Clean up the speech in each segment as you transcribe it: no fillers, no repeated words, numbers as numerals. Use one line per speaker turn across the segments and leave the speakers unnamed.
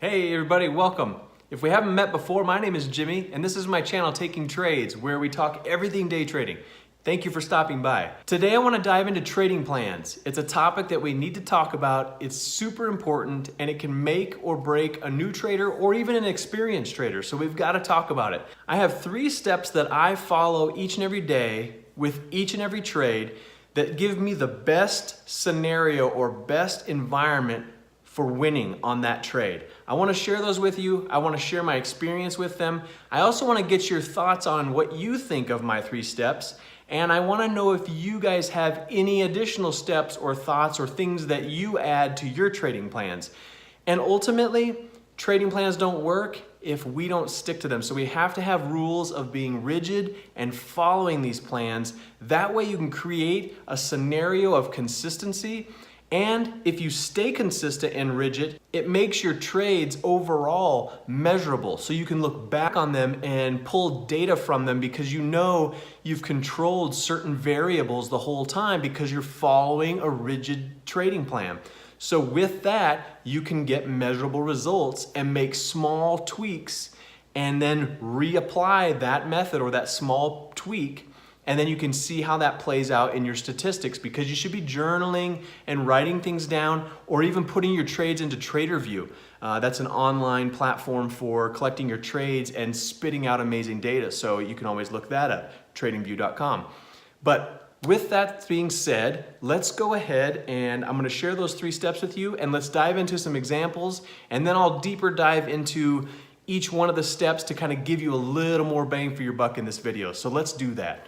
Hey everybody, welcome. If we haven't met before, my name is Jimmy, and this is my channel Taking Trades, where we talk everything day trading. Thank you for stopping by. Today I want to dive into trading plans. It's a topic that we need to talk about. It's super important, and it can make or break a new trader or even an experienced trader, so we've got to talk about it. I have 3 steps that I follow each and every day with each and every trade that give me the best scenario or best environment for winning on that trade. I want to share those with you. I want to share my experience with them. I also want to get your thoughts on what you think of my 3 steps. And I want to know if you guys have any additional steps or thoughts or things that you add to your trading plans. And ultimately, trading plans don't work if we don't stick to them. So we have to have rules of being rigid and following these plans. That way you can create a scenario of consistency. And if you stay consistent and rigid, it makes your trades overall measurable. So you can look back on them and pull data from them because you know you've controlled certain variables the whole time because you're following a rigid trading plan. So with that, you can get measurable results and make small tweaks and then reapply that method or that small tweak. And then you can see how that plays out in your statistics because you should be journaling and writing things down or even putting your trades into TraderView. That's an online platform for collecting your trades and spitting out amazing data. So you can always look that up, tradingview.com. But with that being said, let's go ahead and I'm gonna share those 3 steps with you and let's dive into some examples and then I'll deeper dive into each one of the steps to kind of give you a little more bang for your buck in this video. So let's do that.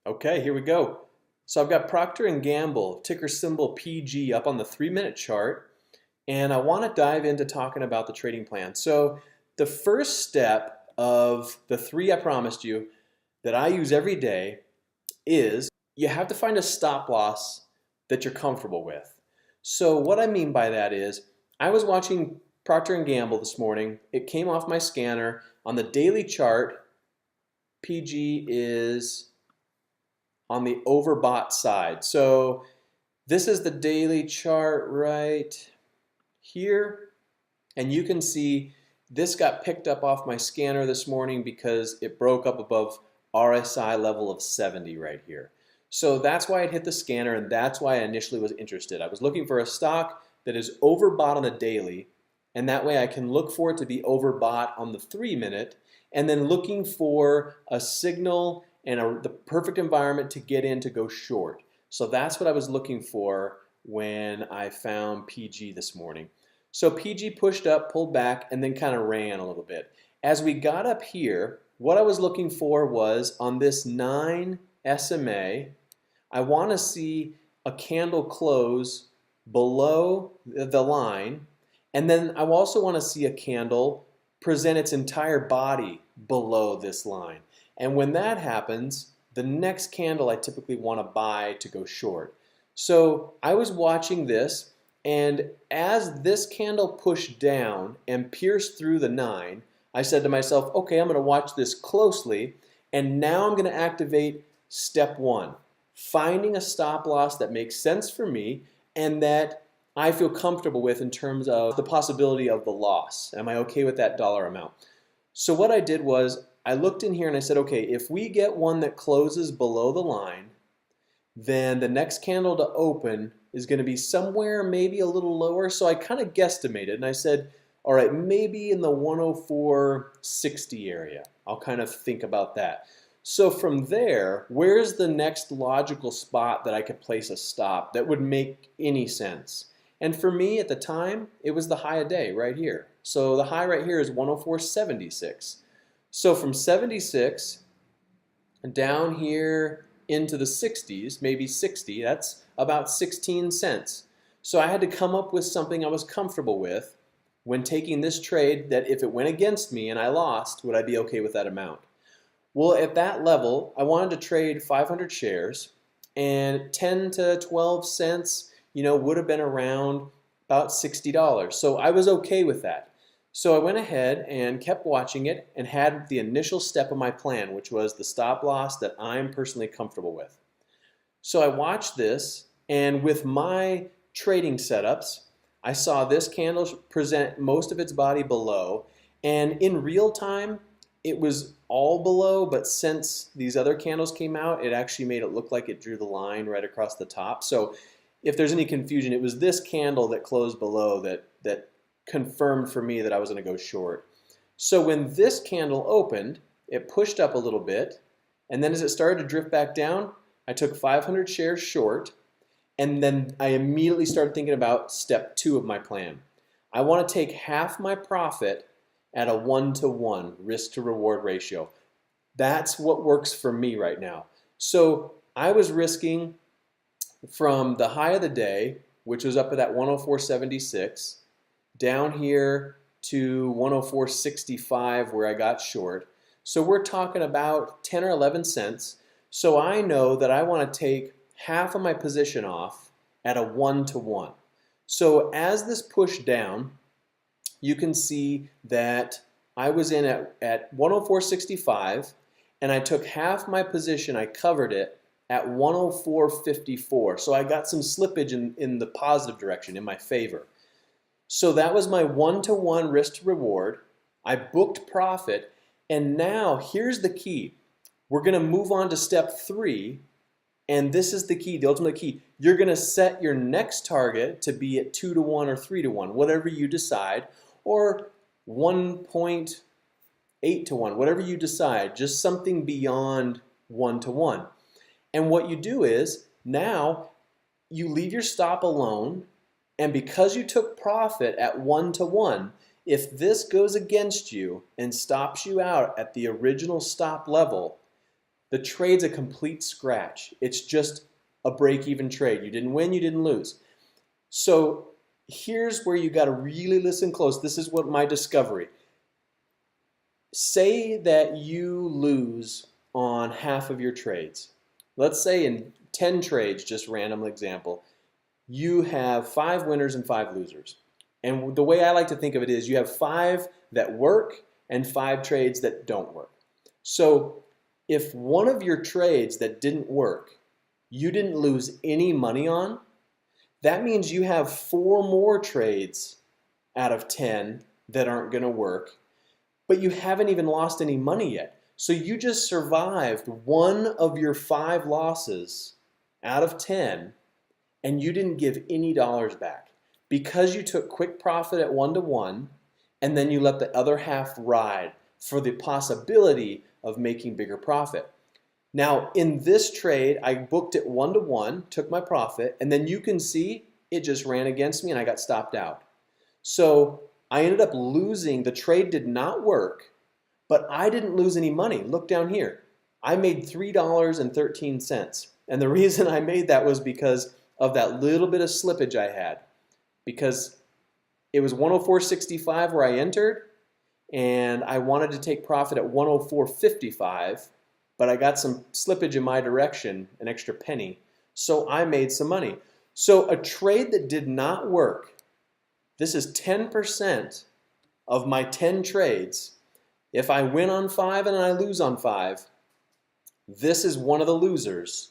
Okay, here we go. So I've got Procter & Gamble, ticker symbol PG, up on the 3-minute chart, and I want to dive into talking about the trading plan. So the first step of the 3 I promised you that I use every day is you have to find a stop loss that you're comfortable with. So what I mean by that is I was watching Procter & Gamble this morning. It came off my scanner. On the daily chart, PG is on the overbought side. So this is the daily chart right here. And you can see this got picked up off my scanner this morning because it broke up above RSI level of 70 right here. So that's why it hit the scanner and that's why I initially was interested. I was looking for a stock that is overbought on the daily and that way I can look for it to be overbought on the 3-minute and then looking for a signal and the perfect environment to get in to go short. So that's what I was looking for when I found PG this morning. So PG pushed up, pulled back, and then kind of ran a little bit. As we got up here, what I was looking for was on this 9 SMA, I want to see a candle close below the line, and then I also want to see a candle present its entire body below this line. And when that happens, the next candle I typically want to buy to go short. So I was watching this, and as this candle pushed down and pierced through the 9, I said to myself, okay, I'm going to watch this closely, and now I'm going to activate step 1, finding a stop loss that makes sense for me and that I feel comfortable with in terms of the possibility of the loss. Am I okay with that dollar amount? So what I did was I looked in here and I said, okay, if we get one that closes below the line, then the next candle to open is going to be somewhere maybe a little lower. So I kind of guesstimated and I said, all right, maybe in the 104.60 area. I'll kind of think about that. So from there, where's the next logical spot that I could place a stop that would make any sense? And for me at the time, it was the high of day right here. So the high right here is 104.76. So from 76 down here into the 60s, maybe 60, that's about 16 cents. So I had to come up with something I was comfortable with when taking this trade that if it went against me and I lost, would I be okay with that amount? Well, at that level, I wanted to trade 500 shares and 10 to 12 cents, would have been around about $60. So I was okay with that. So I went ahead and kept watching it and had the initial step of my plan, which was the stop loss that I'm personally comfortable with. So I watched this, and with my trading setups, I saw this candle present most of its body below, and in real time, it was all below, but since these other candles came out, it actually made it look like it drew the line right across the top. So if there's any confusion, it was this candle that closed below that confirmed for me that I was going to go short. So when this candle opened, it pushed up a little bit, and then as it started to drift back down, I took 500 shares short, and then I immediately started thinking about step 2 of my plan. I want to take half my profit at a 1-to-1 risk to reward ratio. That's what works for me right now. So I was risking from the high of the day, which was up at that 104.76, down here to 104.65 where I got short. So we're talking about 10 or 11 cents. So I know that I want to take half of my position off at a 1-to-1. So as this pushed down, you can see that I was in at 104.65, and I took half my position, I covered it at 104.54. So I got some slippage in the positive direction, in my favor. So that was my 1-to-1 risk to reward. I booked profit, and now here's the key. We're going to move on to step 3, and this is the key, the ultimate key. You're going to set your next target to be at 2-to-1 or 3-to-1, whatever you decide, or 1.8-to-1, whatever you decide, just something beyond 1-to-1. And what you do is now you leave your stop alone, and because you took profit at 1-to-1, if this goes against you and stops you out at the original stop level, the trade's a complete scratch. It's just a break-even trade. You didn't win, you didn't lose. So here's where you got to really listen close. This is what my discovery. Say that you lose on half of your trades. Let's say in 10 trades, just random example, you have 5 winners and 5 losers. And the way I like to think of it is you have 5 that work and 5 trades that don't work. So if one of your trades that didn't work, you didn't lose any money on, that means you have 4 more trades out of 10 that aren't going to work, but you haven't even lost any money yet. So you just survived one of your 5 losses out of 10, and you didn't give any dollars back because you took quick profit at 1-to-1, and then you let the other half ride for the possibility of making bigger profit. Now, in this trade, I booked it 1-to-1, took my profit, and then you can see it just ran against me and I got stopped out. So I ended up losing. The trade did not work, but I didn't lose any money. Look down here. I made $3.13. And the reason I made that was because of that little bit of slippage I had. Because it was 104.65 where I entered, and I wanted to take profit at 104.55, but I got some slippage in my direction, an extra penny, so I made some money. So a trade that did not work, this is 10% of my 10 trades. If I win on 5 and I lose on 5, this is one of the losers.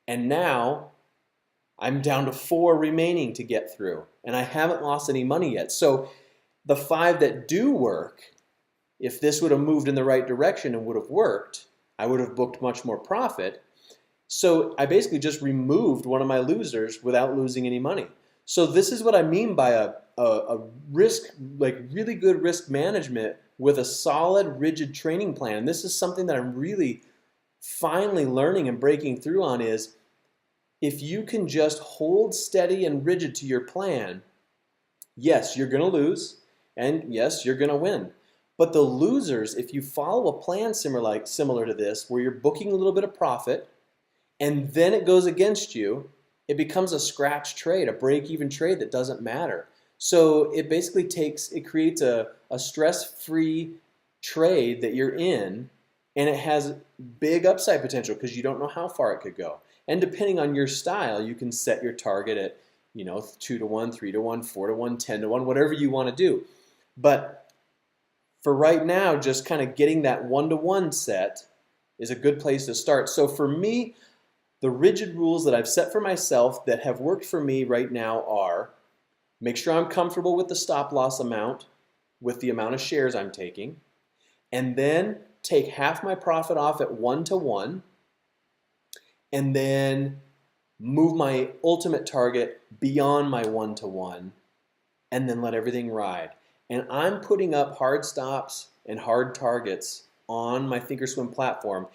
And now I'm down to 4 remaining to get through, and I haven't lost any money yet. So the 5 that do work, if this would have moved in the right direction and would have worked, I would have booked much more profit. So I basically just removed one of my losers without losing any money. So this is what I mean by a risk, like really good risk management with a solid, rigid training plan. And this is something that I'm really finally learning and breaking through on is if you can just hold steady and rigid to your plan, yes, you're going to lose, and yes, you're going to win. But the losers, if you follow a plan similar to this, where you're booking a little bit of profit, and then it goes against you, it becomes a scratch trade, a break-even trade that doesn't matter. So it basically creates a stress-free trade that you're in, and it has big upside potential because you don't know how far it could go. And depending on your style, you can set your target at 2-to-1, 3-to-1, 4-to-1, 10-to-1, whatever you want to do. But for right now, just kind of getting that one-to-one set is a good place to start. So for me, the rigid rules that I've set for myself that have worked for me right now are: make sure I'm comfortable with the stop loss amount, with the amount of shares I'm taking, and then take half my profit off at 1-to-1, and then move my ultimate target beyond my 1-to-1, and then let everything ride. And I'm putting up hard stops and hard targets on my Thinkorswim platform.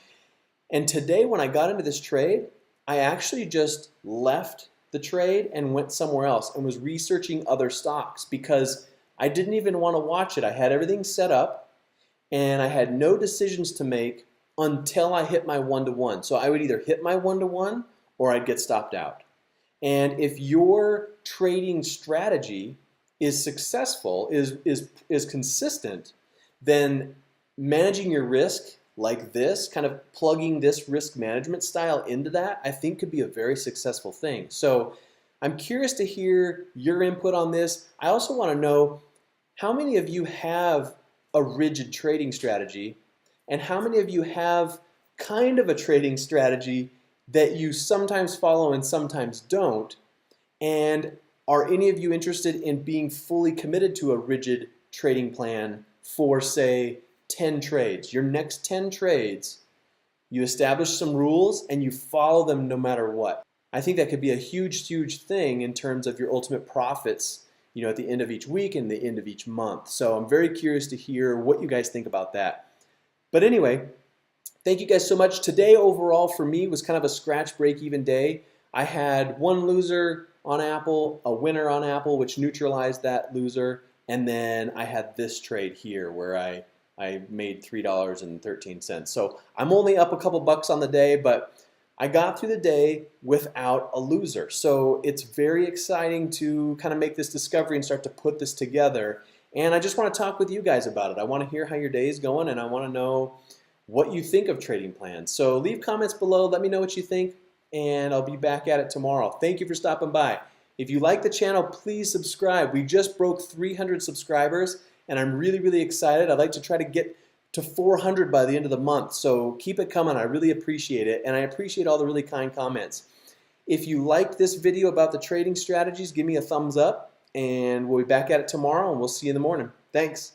And today when I got into this trade, I actually just left the trade and went somewhere else and was researching other stocks because I didn't even want to watch it. I had everything set up and I had no decisions to make until I hit my 1-to-1. So I would either hit my 1-to-1 or I'd get stopped out. And if your trading strategy is successful, is consistent, then managing your risk like this, kind of plugging this risk management style into that, I think could be a very successful thing. So I'm curious to hear your input on this. I also want to know how many of you have a rigid trading strategy and how many of you have kind of a trading strategy that you sometimes follow and sometimes don't. And are any of you interested in being fully committed to a rigid trading plan for, say, 10 trades? Your next 10 trades, you establish some rules and you follow them no matter what. I think that could be a huge, huge thing in terms of your ultimate profits, you know, at the end of each week and the end of each month. So I'm very curious to hear what you guys think about that. But anyway, thank you guys so much. Today overall for me was kind of a scratch break-even day. I had one loser on Apple, a winner on Apple, which neutralized that loser, and then I had this trade here where I made $3.13. So I'm only up a couple bucks on the day, but I got through the day without a loser. So it's very exciting to kind of make this discovery and start to put this together. And I just want to talk with you guys about it. I want to hear how your day is going, and I want to know what you think of trading plans. So leave comments below. Let me know what you think, and I'll be back at it tomorrow. Thank you for stopping by. If you like the channel, please subscribe. We just broke 300 subscribers, and I'm really, really excited. I'd like to try to get to 400 by the end of the month, so keep it coming. I really appreciate it, and I appreciate all the really kind comments. If you liked this video about the trading strategies, give me a thumbs up, and we'll be back at it tomorrow, and we'll see you in the morning. Thanks.